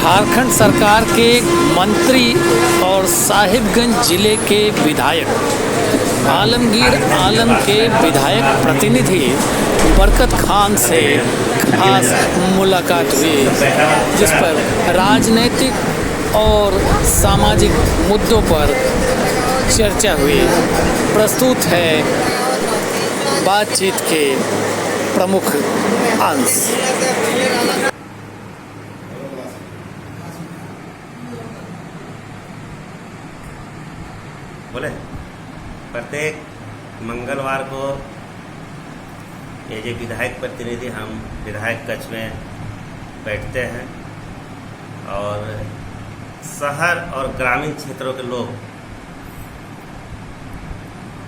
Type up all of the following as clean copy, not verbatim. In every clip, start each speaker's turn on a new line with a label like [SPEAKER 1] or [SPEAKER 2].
[SPEAKER 1] झारखंड सरकार के मंत्री और साहिबगंज जिले के विधायक आलमगीर आलम के विधायक प्रतिनिधि बरकत खान से खास मुलाकात हुई, जिस पर राजनीतिक और सामाजिक मुद्दों पर चर्चा हुई। प्रस्तुत है बातचीत के प्रमुख अंश।
[SPEAKER 2] बोले प्रत्येक मंगलवार को ये जो विधायक प्रतिनिधि हम विधायक कक्ष में बैठते हैं और शहर और ग्रामीण क्षेत्रों के लोग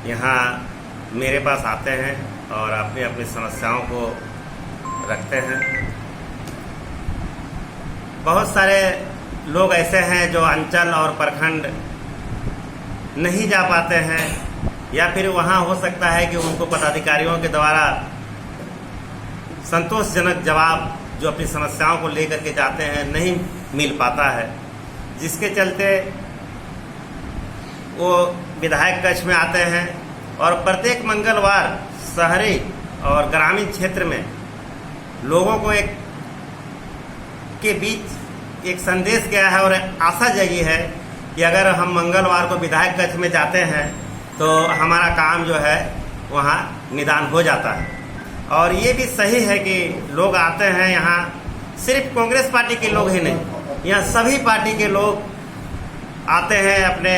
[SPEAKER 2] यहाँ मेरे पास आते हैं और अपनी अपनी समस्याओं को रखते हैं। बहुत सारे लोग ऐसे हैं जो अंचल और प्रखंड नहीं जा पाते हैं, या फिर वहाँ हो सकता है कि उनको पदाधिकारियों के द्वारा संतोषजनक जवाब जो अपनी समस्याओं को लेकर के जाते हैं नहीं मिल पाता है, जिसके चलते वो विधायक कक्ष में आते हैं और प्रत्येक मंगलवार शहरी और ग्रामीण क्षेत्र में लोगों को एक के बीच एक संदेश गया है और आशा जगी है कि अगर हम मंगलवार को विधायक कक्ष में जाते हैं तो हमारा काम जो है वहाँ निदान हो जाता है। और ये भी सही है कि लोग आते हैं यहाँ, सिर्फ कांग्रेस पार्टी के लोग ही नहीं, यहाँ सभी पार्टी के लोग आते हैं अपने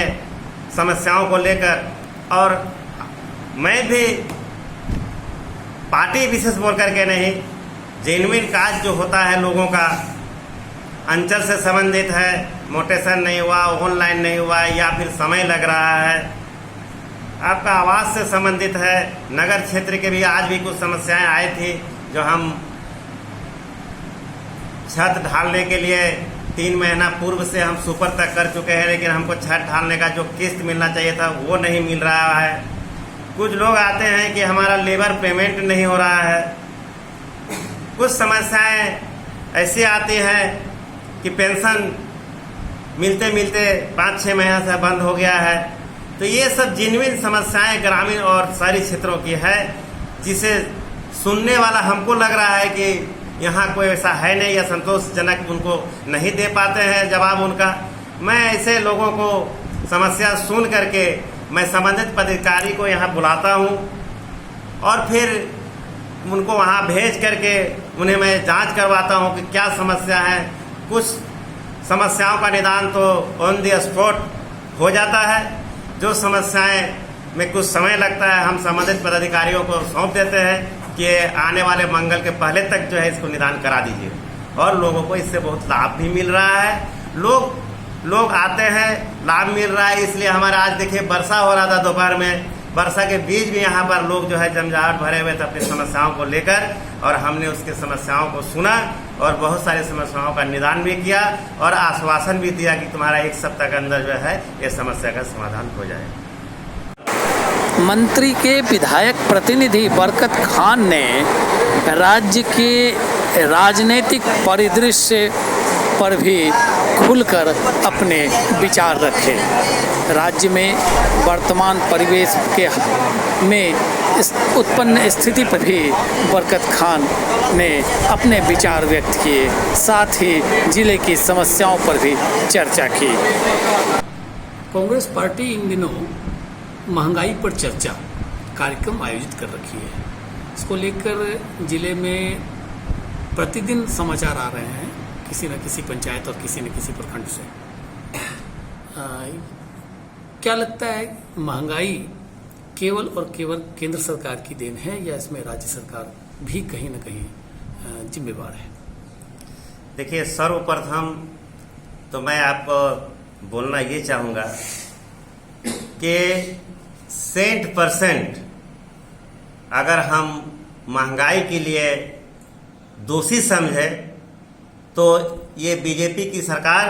[SPEAKER 2] समस्याओं को लेकर। और मैं भी पार्टी विशेष बोल करके नहीं, जेन्युइन काज जो होता है लोगों का, अंचल से संबंधित है, मोटेशन नहीं हुआ, ऑनलाइन नहीं हुआ, या फिर समय लग रहा है, आपका आवास से संबंधित है, नगर क्षेत्र के भी आज भी कुछ समस्याएं आई थी जो हम छत ढालने के लिए 3 महीना पूर्व से हम सुपर तक कर चुके हैं, लेकिन हमको छत ढालने का जो किस्त मिलना चाहिए था वो नहीं मिल रहा है। कुछ लोग आते हैं कि हमारा लेबर पेमेंट नहीं हो रहा है। कुछ समस्याएं ऐसी आती हैं कि पेंशन मिलते मिलते 5-6 महीना से बंद हो गया है। तो ये सब जेन्युइन समस्याएं ग्रामीण और शहरी क्षेत्रों की है, जिसे सुनने वाला हमको लग रहा है कि यहाँ कोई ऐसा है नहीं, या संतोषजनक उनको नहीं दे पाते हैं जवाब उनका। मैं ऐसे लोगों को समस्या सुन करके मैं संबंधित पदाधिकारी को यहाँ बुलाता हूँ और फिर उनको वहाँ भेज करके उन्हें मैं जांच करवाता हूँ कि क्या समस्या है। कुछ समस्याओं का निदान तो ऑन द स्पॉट हो जाता है, जो समस्याएं में कुछ समय लगता है हम संबंधित पदाधिकारियों को सौंप देते हैं कि आने वाले मंगल के पहले तक जो है इसको निदान करा दीजिए। और लोगों को इससे बहुत लाभ भी मिल रहा है। लोग आते हैं, लाभ मिल रहा है। इसलिए हमारा आज देखिए वर्षा हो रहा था दोपहर में, वर्षा के बीच भी यहाँ पर लोग जो है जमजाहट भरे हुए थे अपनी समस्याओं को लेकर, और हमने उसके समस्याओं को सुना और बहुत सारी समस्याओं का निदान भी किया और आश्वासन भी दिया कि तुम्हारा 1 सप्ताह के अंदर जो है ये समस्या का समाधान हो जाएगा।
[SPEAKER 1] मंत्री के विधायक प्रतिनिधि बरकत खान ने राज्य के राजनीतिक परिदृश्य पर भी खुलकर अपने विचार रखे। राज्य में वर्तमान परिवेश में उत्पन्न स्थिति पर भी बरकत खान ने अपने विचार व्यक्त किए, साथ ही जिले की समस्याओं पर भी चर्चा की। कांग्रेस पार्टी इन दिनों महंगाई पर चर्चा कार्यक्रम आयोजित कर रखी है। इसको लेकर जिले में प्रतिदिन समाचार आ रहे हैं किसी न किसी पंचायत और किसी न किसी प्रखंड से। क्या लगता है, महंगाई केवल और केवल केंद्र सरकार की देन है या इसमें राज्य सरकार भी कहीं न कहीं जिम्मेवार है?
[SPEAKER 2] देखिए, सर्वप्रथम तो मैं आपको बोलना ये चाहूँगा कि 100% अगर हम महंगाई के लिए दोषी समझे तो ये बीजेपी की सरकार,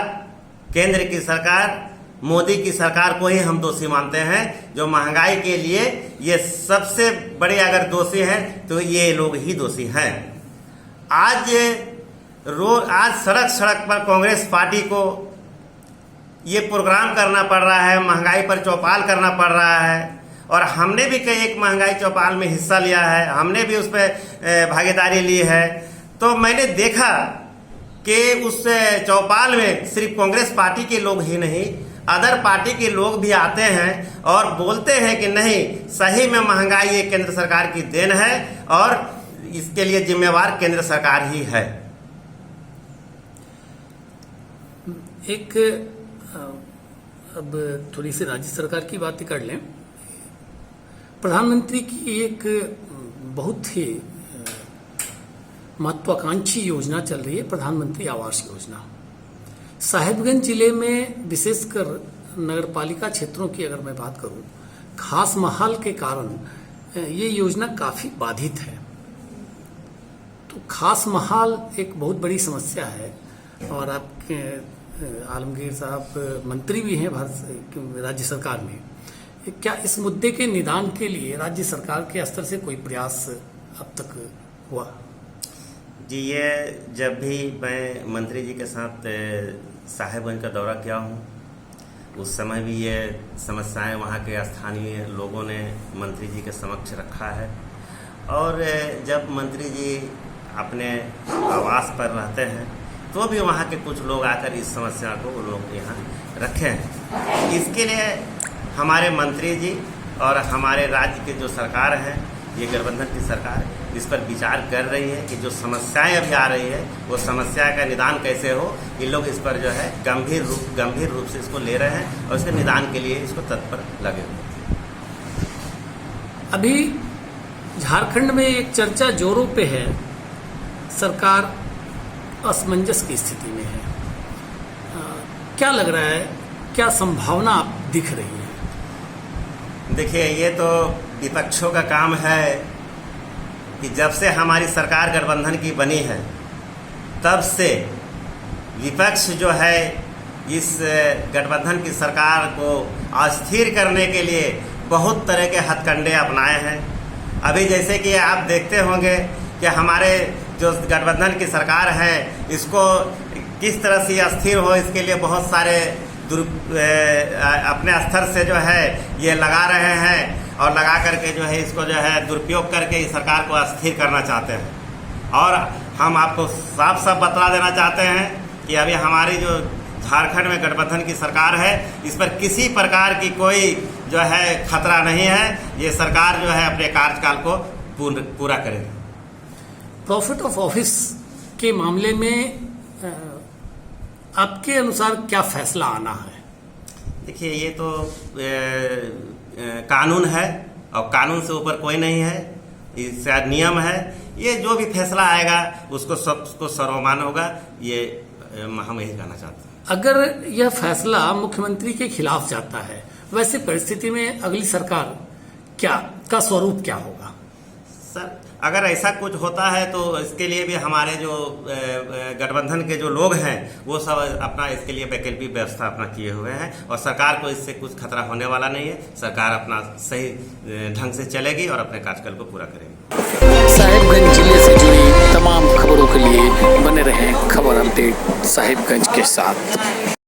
[SPEAKER 2] केंद्र की सरकार, मोदी की सरकार को ही हम दोषी मानते हैं। जो महंगाई के लिए ये सबसे बड़े अगर दोषी हैं तो ये लोग ही दोषी हैं। आज रोज आज सड़क सड़क पर कांग्रेस पार्टी को ये प्रोग्राम करना पड़ रहा है, महंगाई पर चौपाल करना पड़ रहा है। और हमने भी कई एक महंगाई चौपाल में हिस्सा लिया है, हमने भी उस पर भागीदारी ली है। तो मैंने देखा कि उस चौपाल में सिर्फ कांग्रेस पार्टी के लोग ही नहीं, अदर पार्टी के लोग भी आते हैं और बोलते हैं कि नहीं, सही में महंगाई ये केंद्र सरकार की देन है और इसके लिए जिम्मेवार केंद्र सरकार ही है।
[SPEAKER 1] एक अब थोड़ी सी राज्य सरकार की बात कर लें। प्रधानमंत्री की एक बहुत ही महत्वाकांक्षी योजना चल रही है, प्रधानमंत्री आवास योजना। साहिबगंज जिले में विशेषकर नगरपालिका क्षेत्रों की अगर मैं बात करूं, खास माहौल के कारण ये योजना काफ़ी बाधित है। तो खास माहौल एक बहुत बड़ी समस्या है और आपके आलमगीर साहब मंत्री भी हैं भारत राज्य सरकार में। क्या इस मुद्दे के निदान के लिए राज्य सरकार के स्तर से कोई प्रयास अब तक हुआ?
[SPEAKER 2] जी, ये जब भी मैं मंत्री जी के साथ साहिबगंज का दौरा किया हूँ, उस समय भी ये समस्याएं वहाँ के स्थानीय लोगों ने मंत्री जी के समक्ष रखा है। और जब मंत्री जी अपने आवास पर रहते हैं तो भी वहाँ के कुछ लोग आकर इस समस्या को वो लोग यहाँ रखे हैं। इसके लिए हमारे मंत्री जी और हमारे राज्य के जो सरकार है, ये गठबंधन की सरकार, इस पर विचार कर रही है कि जो समस्याएं अभी आ रही है वो समस्या का निदान कैसे हो। ये लोग इस पर जो है गंभीर रूप से इसको ले रहे हैं और इसके निदान के लिए इसको तत्पर लगे हुए।
[SPEAKER 1] अभी झारखंड में एक चर्चा जोरों पे है, सरकार असमंजस की स्थिति में है। क्या लग रहा है, क्या संभावना दिख रही है?
[SPEAKER 2] देखिए, ये तो विपक्षों का काम है कि जब से हमारी सरकार गठबंधन की बनी है तब से विपक्ष जो है इस गठबंधन की सरकार को अस्थिर करने के लिए बहुत तरह के हथकंडे अपनाए हैं। अभी जैसे कि आप देखते होंगे कि हमारे जो गठबंधन की सरकार है इसको किस तरह से अस्थिर हो, इसके लिए बहुत सारे अपने स्तर से जो है ये लगा रहे हैं और लगा करके जो है इसको जो है दुरुपयोग करके इस सरकार को अस्थिर करना चाहते हैं। और हम आपको साफ साफ बतला देना चाहते हैं कि अभी हमारी जो झारखंड में गठबंधन की सरकार है, इस पर किसी प्रकार की कोई जो है खतरा नहीं है। ये सरकार जो है अपने कार्यकाल को पूरा करेगी।
[SPEAKER 1] प्रॉफिट ऑफ ऑफिस के मामले में आपके अनुसार क्या फैसला आना है?
[SPEAKER 2] देखिए, ये तो कानून है और कानून से ऊपर कोई नहीं है, इसका नियम है। ये जो भी फैसला आएगा उसको सबको सर्वमान्य होगा, ये हम यही कहना चाहते हैं।
[SPEAKER 1] अगर यह फैसला मुख्यमंत्री के खिलाफ जाता है, वैसे परिस्थिति में अगली सरकार का स्वरूप क्या होगा?
[SPEAKER 2] सर, अगर ऐसा कुछ होता है तो इसके लिए भी हमारे जो गठबंधन के जो लोग हैं वो सब अपना इसके लिए वैकल्पिक व्यवस्था अपना किए हुए हैं और सरकार को इससे कुछ खतरा होने वाला नहीं है। सरकार अपना सही ढंग से चलेगी और अपने कार्यकाल को पूरा करेगी।
[SPEAKER 1] साहिबगंज जिले से जुड़ी तमाम खबरों के लिए बने रहें खबर अपडेट साहिबगंज के साथ।